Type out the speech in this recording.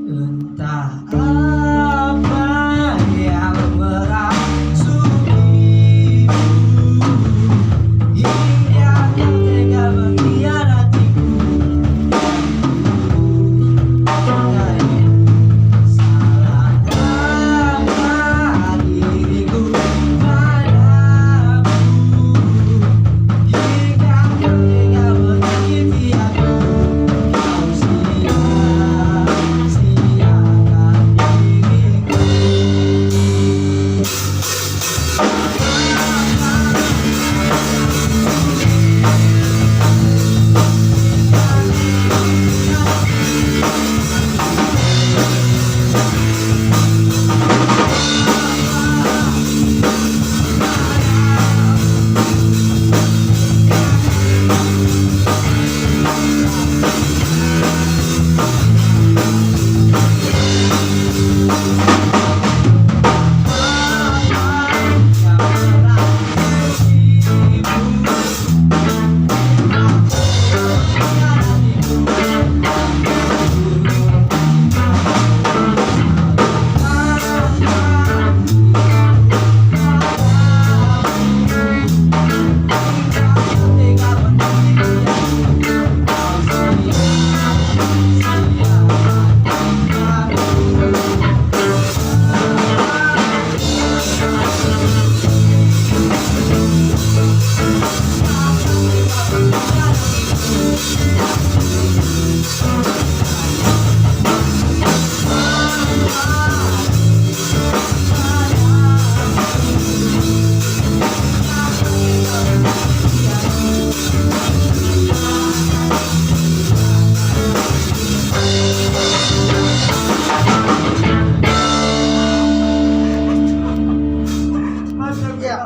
Entah apa yang merasukimu hingga kau tega mengkhianatiku. Salah apa diriku padamu hingga kau tega menyakiti aku. Kau sia-siakan diriku. Mantap ya.